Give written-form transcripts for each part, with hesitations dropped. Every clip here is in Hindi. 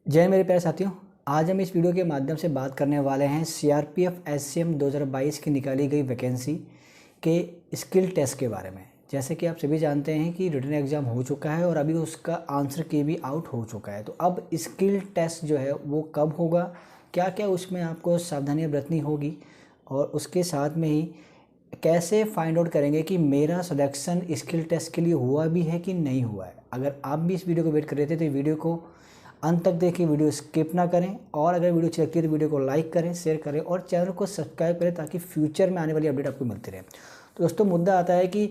जय मेरे प्यारे साथियों। आज हम इस वीडियो के माध्यम से बात करने वाले हैं सीआरपीएफ एससीएम 2022 की निकाली गई वैकेंसी के स्किल टेस्ट के बारे में। जैसे कि आप सभी जानते हैं कि रिटन एग्ज़ाम हो चुका है और अभी उसका आंसर की भी आउट हो चुका है। तो अब स्किल टेस्ट जो है वो कब होगा, क्या क्या उसमें आपको सावधानियाँ बरतनी होगी और उसके साथ में ही कैसे फाइंड आउट करेंगे कि मेरा सिलेक्शन स्किल टेस्ट के लिए हुआ भी है कि नहीं हुआ है। अगर आप भी इस वीडियो को वेट कर रहे थे तो वीडियो को अंत तक देखिए, वीडियो स्किप ना करें और अगर वीडियो अच्छी लगती है तो वीडियो को लाइक करें, शेयर करें और चैनल को सब्सक्राइब करें ताकि फ्यूचर में आने वाली अपडेट आपको मिलती रहे। तो दोस्तों, मुद्दा आता है कि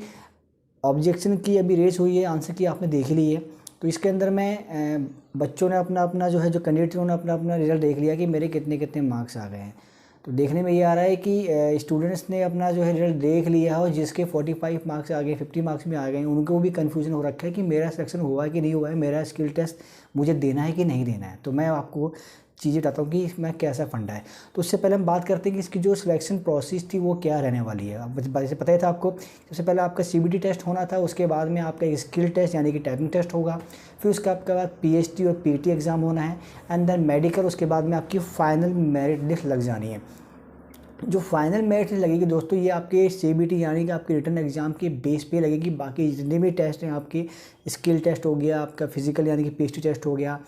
ऑब्जेक्शन की अभी रेस हुई है, आंसर की आपने देख ली है। तो इसके अंदर में बच्चों ने अपना अपना जो है जो कैंडिडेट उन्होंने अपना अपना रिजल्ट देख लिया कि मेरे कितने कितने मार्क्स आ गए हैं। तो देखने में ये आ रहा है कि स्टूडेंट्स ने अपना जो है रिजल्ट देख लिया है और जिसके 45 मार्क्स आ गए, 50 मार्क्स में आ गए, उनको भी कन्फ्यूजन हो रखा है कि मेरा सिलेक्शन हुआ है कि नहीं हुआ है, मेरा स्किल टेस्ट मुझे देना है कि नहीं देना है। तो मैं आपको चीज़ें बताता हूँ कि इसमें कैसा फंडा है। तो उससे पहले हम बात करते हैं कि इसकी जो सिलेक्शन प्रोसेस थी वो क्या रहने वाली है। अब जैसे पता ही था आपको, सबसे पहले आपका सीबीटी टेस्ट होना था, उसके बाद में आपका एक स्किल टेस्ट यानी कि टाइपिंग टेस्ट होगा, फिर उसके आपके बाद पीएचडी और पीटी एग्ज़ाम होना है एंड देन मेडिकल। उसके बाद में आपकी फाइनल मेरिट लिस्ट लग जानी है। जो फाइनल मेरिट लगेगी दोस्तों, ये आपके सीबीटी यानी कि आपके रिटन एग्ज़ाम के बेस पे लगेगी। बाकी जितने भी टेस्ट हैं, आपके स्किल टेस्ट हो गया, आपका फिजिकल यानी कि पीएचडी टेस्ट हो गया,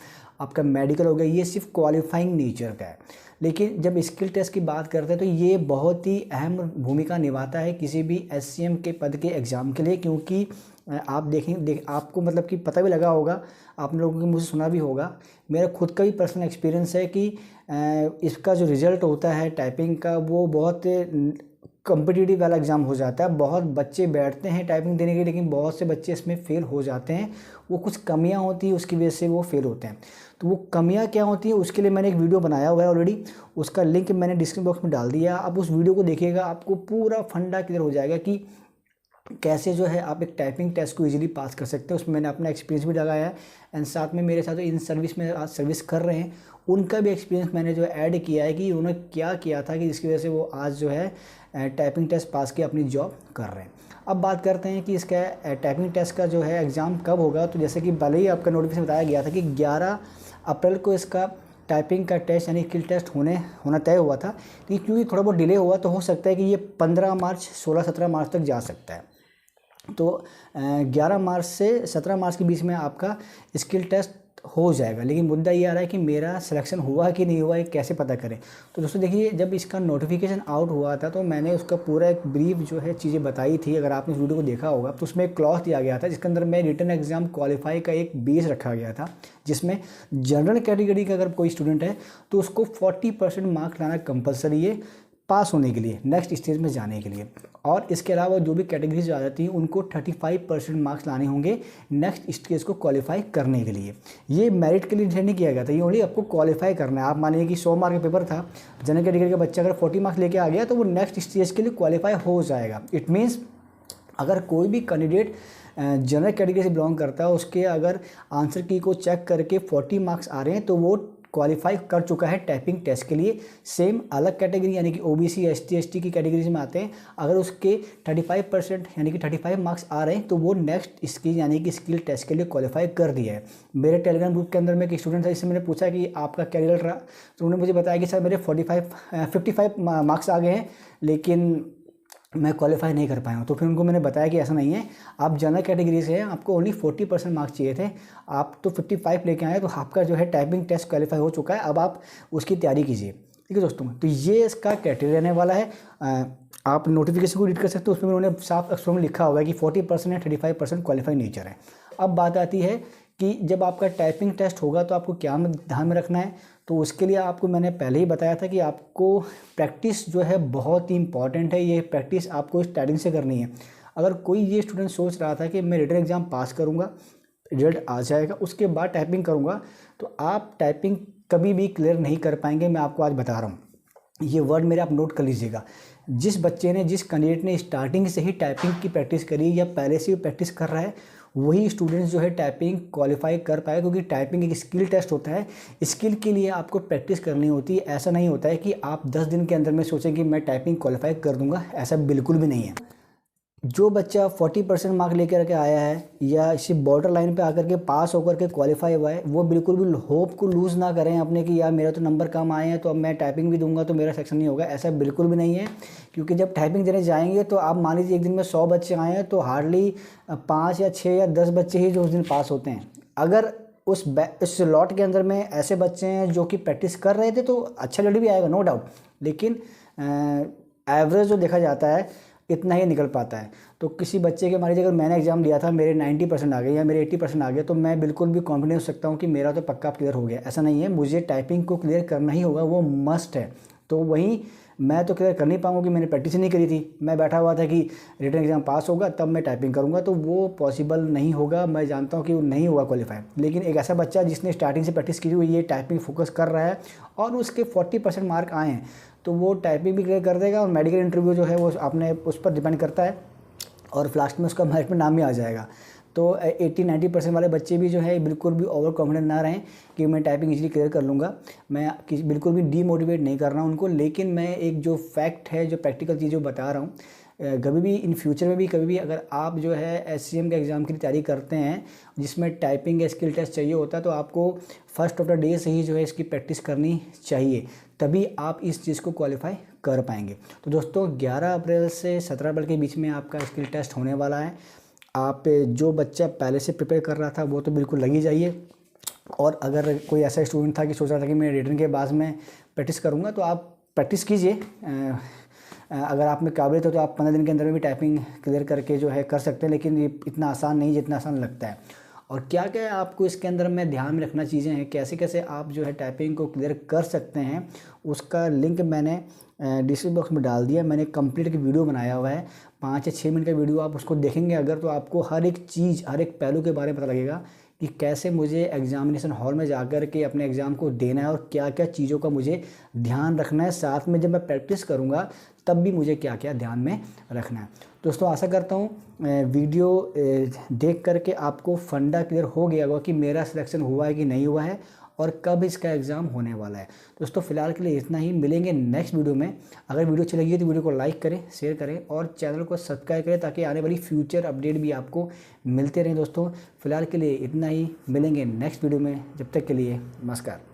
आपका मेडिकल हो गया, ये सिर्फ क्वालिफाइंग नेचर का है। लेकिन जब स्किल टेस्ट की बात करते हैं तो ये बहुत ही अहम भूमिका निभाता है किसी भी एससीएम के पद के एग्ज़ाम के लिए, क्योंकि आप आपको मतलब कि पता भी लगा होगा, आप लोगों ने मुझे सुना भी होगा, मेरा खुद का भी पर्सनल एक्सपीरियंस है कि इसका जो रिज़ल्ट होता है टाइपिंग का वो बहुत कॉम्पिटिटिव वाला एग्ज़ाम हो जाता है। बहुत बच्चे बैठते हैं टाइपिंग देने के लिए, लेकिन बहुत से बच्चे इसमें फ़ेल हो जाते हैं। वो कुछ कमियां होती हैं, उसकी वजह से वो फ़ेल होते हैं। तो वो कमियां क्या होती हैं उसके लिए मैंने एक वीडियो बनाया हुआ है ऑलरेडी, उसका लिंक मैंने डिस्क्रिप्शन बॉक्स में डाल दिया। आप उस वीडियो को देखिएगा, आपको पूरा फंडा क्लियर हो जाएगा कि कैसे जो है आप एक टाइपिंग टेस्ट को इजीली पास कर सकते हैं। उसमें मैंने अपना एक्सपीरियंस भी लगाया है एंड साथ में मेरे साथ जो इन सर्विस में आज सर्विस कर रहे हैं उनका भी एक्सपीरियंस मैंने जो ऐड किया है कि उन्होंने क्या किया था कि जिसकी वजह से वो आज जो है टाइपिंग टेस्ट पास के अपनी जॉब कर रहे हैं। अब बात करते हैं कि इसका टाइपिंग टेस्ट का जो है एग्ज़ाम कब होगा। तो जैसे कि भले ही आपका नोटिफिकेशन बताया गया था कि 11 अप्रैल को इसका टाइपिंग का टेस्ट यानी स्किल टेस्ट होना तय हुआ था, लेकिन क्योंकि थोड़ा बहुत डिले हुआ तो हो सकता है कि ये 15 मार्च 16-17 मार्च तक जा सकता है। तो 11 मार्च से 17 मार्च के बीच में आपका स्किल टेस्ट हो जाएगा। लेकिन मुद्दा ये आ रहा है कि मेरा सिलेक्शन हुआ कि नहीं हुआ है, कैसे पता करें। तो दोस्तों देखिए, जब इसका नोटिफिकेशन आउट हुआ था तो मैंने उसका पूरा एक ब्रीफ जो है चीज़ें बताई थी। अगर आपने इस वीडियो को देखा होगा तो उसमें एक क्लॉज दिया गया था जिसके अंदर मैं रिटन एग्ज़ाम क्वालिफाई का एक बेस रखा गया था, जिसमें जनरल कैटेगरी का अगर कोई स्टूडेंट है तो उसको 40% मार्क्स लाना कंपलसरी है पास होने के लिए, नेक्स्ट स्टेज में जाने के लिए। और इसके अलावा जो भी कैटेगरीज आ जाती हैं उनको 35% मार्क्स लाने होंगे नेक्स्ट स्टेज को क्वालिफाई करने के लिए। ये मेरिट के लिए डिसाइड नहीं किया गया था, ये ओनली आपको क्वालिफाई करना है। आप मानिए कि 100 मार्क का पेपर था, जनरल कैटेगरी का बच्चा अगर 40 मार्क्स लेके आ गया तो वो नेक्स्ट स्टेज के लिए क्वालिफाई हो जाएगा। इट मीन्स अगर कोई भी कैंडिडेट जनरल कैटेगरी से बिलोंग करता है, उसके अगर आंसर की को चेक करके 40 मार्क्स आ रहे हैं तो वो क्वालिफाई कर चुका है टाइपिंग टेस्ट के लिए। सेम अलग कैटेगरी यानी कि ओबीसी एसटी एसटी की कैटेगरीज में आते हैं, अगर उसके 35% यानी कि 35 मार्क्स आ रहे हैं तो वो नेक्स्ट स्किल यानी कि स्किल टेस्ट के लिए क्वालिफाई कर दिया है। मेरे टेलीग्राम ग्रुप के अंदर में एक स्टूडेंट था, इससे मैंने पूछा कि आपका क्या रिजल्ट रहा, तो उन्होंने मुझे बताया कि सर मेरे 55 मार्क्स आ गए हैं लेकिन मैं क्वालिफाई नहीं कर पाया हूँ। तो फिर उनको मैंने बताया कि ऐसा नहीं है, आप जनरल कैटेगरी से हैं, आपको ओनली 40% मार्क्स चाहिए थे, आप तो 55 लेके आए, तो आपका जो है टाइपिंग टेस्ट क्वालिफाई हो चुका है, अब आप उसकी तैयारी कीजिए। ठीक है दोस्तों, तो ये इसका क्राइटेरिया रहने वाला है। आप नोटिफिकेशन को रीड कर सकते हो, उसमें उन्होंने साफ अक्षरों में लिखा होगा कि 40% है, 35% क्वालिफाई नेचर है। अब बात आती है कि जब आपका टाइपिंग टेस्ट होगा तो आपको क्या ध्यान में रखना है। तो उसके लिए आपको मैंने पहले ही बताया था कि आपको प्रैक्टिस जो है बहुत ही इंपॉर्टेंट है। ये प्रैक्टिस आपको स्टार्टिंग से करनी है। अगर कोई ये स्टूडेंट सोच रहा था कि मैं रिटन एग्ज़ाम पास करूँगा, रिजल्ट आ जाएगा, उसके बाद टाइपिंग करूँगा, तो आप टाइपिंग कभी भी क्लियर नहीं कर पाएंगे। मैं आपको आज बता रहा हूँ, ये वर्ड मेरे आप नोट कर लीजिएगा। जिस बच्चे ने, जिस कैंडिडेट ने स्टार्टिंग से ही टाइपिंग की प्रैक्टिस करी या पहले से ही प्रैक्टिस कर रहा है, वही स्टूडेंट्स जो है टाइपिंग क्वालिफाई कर पाए, क्योंकि टाइपिंग एक स्किल टेस्ट होता है। स्किल के लिए आपको प्रैक्टिस करनी होती है। ऐसा नहीं होता है कि आप 10 दिन के अंदर में सोचें कि मैं टाइपिंग क्वालिफाई कर दूंगा, ऐसा बिल्कुल भी नहीं है। जो बच्चा 40% मार्क लेकर के आया है या सिर्फ बॉर्डर लाइन पे आकर के पास होकर के क्वालिफाई हुआ है, वो बिल्कुल भी होप को लूज़ ना करें अपने कि यार मेरा तो नंबर कम आए हैं तो अब मैं टाइपिंग भी दूंगा तो मेरा सेक्शन नहीं होगा। ऐसा बिल्कुल भी नहीं है, क्योंकि जब टाइपिंग देने जाएंगे तो आप मान लीजिए एक दिन में 100 बच्चे आए हैं तो हार्डली 5 या 6 या 10 बच्चे ही जो उस दिन पास होते हैं। अगर उस लॉट के अंदर में ऐसे बच्चे हैं जो कि प्रैक्टिस कर रहे थे तो अच्छा रिजल्ट भी आएगा, नो डाउट, लेकिन एवरेज जो देखा जाता है इतना ही निकल पाता है। तो किसी बच्चे के, मान लीजिए अगर मैंने एग्जाम दिया था, मेरे 90% आ गए या मेरे 80% आ गए, तो मैं बिल्कुल भी कॉन्फिडेंस हो सकता हूँ कि मेरा तो पक्का क्लियर हो गया। ऐसा नहीं है, मुझे टाइपिंग को क्लियर करना ही होगा, वो मस्ट है। तो वहीं मैं तो क्लियर कर नहीं पाऊँगा कि मैंने प्रैक्टिस नहीं करी थी, मैं बैठा हुआ था कि रिटन एग्जाम पास होगा तब मैं टाइपिंग करूँगा, तो वो पॉसिबल नहीं होगा। मैं जानता हूँ कि वो नहीं हुआ क्वालिफाई। लेकिन एक ऐसा बच्चा जिसने स्टार्टिंग से प्रैक्टिस की हुई है, टाइपिंग फोकस कर रहा है और उसके 40% मार्क आए हैं, तो वो टाइपिंग भी क्लियर कर देगा और मेडिकल इंटरव्यू जो है वो आपने उस पर डिपेंड करता है और लास्ट में उसका मेरिट में नाम भी आ जाएगा। तो 80-90% वाले बच्चे भी जो है बिल्कुल भी ओवर कॉन्फिडेंट ना रहें कि मैं टाइपिंग इजीली क्लियर कर लूँगा। मैं बिल्कुल भी डीमोटिवेट नहीं कर रहा हूँ उनको, लेकिन मैं एक जो फैक्ट है, जो प्रैक्टिकल चीज़ें बता रहा हूँ। कभी भी इन फ्यूचर में भी कभी भी अगर आप जो है SCM के एग्ज़ाम की तैयारी करते हैं जिसमें टाइपिंग या स्किल टेस्ट चाहिए होता है, तो आपको फर्स्ट ऑफ द डे से ही जो है इसकी प्रैक्टिस करनी चाहिए, तभी आप इस चीज़ को क्वालिफाई कर पाएंगे। तो दोस्तों 11 अप्रैल से 17 अप्रैल के बीच में आपका स्किल टेस्ट होने वाला है। आप जो बच्चा पहले से प्रिपेयर कर रहा था वो तो बिल्कुल लगी जाइए, और अगर कोई ऐसा स्टूडेंट था कि सोच रहा था कि मैं रिटन के बाद में प्रैक्टिस करूँगा, तो आप प्रैक्टिस कीजिए। अगर आप में काबिलियत हो तो आप 15 दिन के अंदर में भी टाइपिंग क्लियर करके जो है कर सकते हैं, लेकिन ये इतना आसान नहीं जितना आसान लगता है। और क्या क्या आपको इसके अंदर में ध्यान में रखना चीज़ें हैं, कैसे कैसे आप जो है टाइपिंग को क्लियर कर सकते हैं, उसका लिंक मैंने डिस्क्रिप्शन बॉक्स में डाल दिया। मैंने कंप्लीट एक वीडियो बनाया हुआ है, 5 या 6 मिनट का वीडियो। आप उसको देखेंगे अगर, तो आपको हर एक चीज़, हर एक पहलू के बारे में पता लगेगा कि कैसे मुझे एग्जामिनेशन हॉल में जाकर के अपने एग्ज़ाम को देना है और क्या क्या चीज़ों का मुझे ध्यान रखना है। साथ में जब मैं प्रैक्टिस करूँगा तब भी मुझे क्या क्या ध्यान में रखना है। दोस्तों आशा करता हूँ वीडियो देख करके आपको फंडा क्लियर हो गया होगा कि मेरा सिलेक्शन हुआ है कि नहीं हुआ है और कब इसका एग्ज़ाम होने वाला है। दोस्तों फिलहाल के लिए इतना ही, मिलेंगे नेक्स्ट वीडियो में। अगर वीडियो अच्छी लगी है तो वीडियो को लाइक करें, शेयर करें और चैनल को सब्सक्राइब करें ताकि आने वाली फ्यूचर अपडेट भी आपको मिलते रहें। दोस्तों फिलहाल के लिए इतना ही, मिलेंगे नेक्स्ट वीडियो में। जब तक के लिए नमस्कार।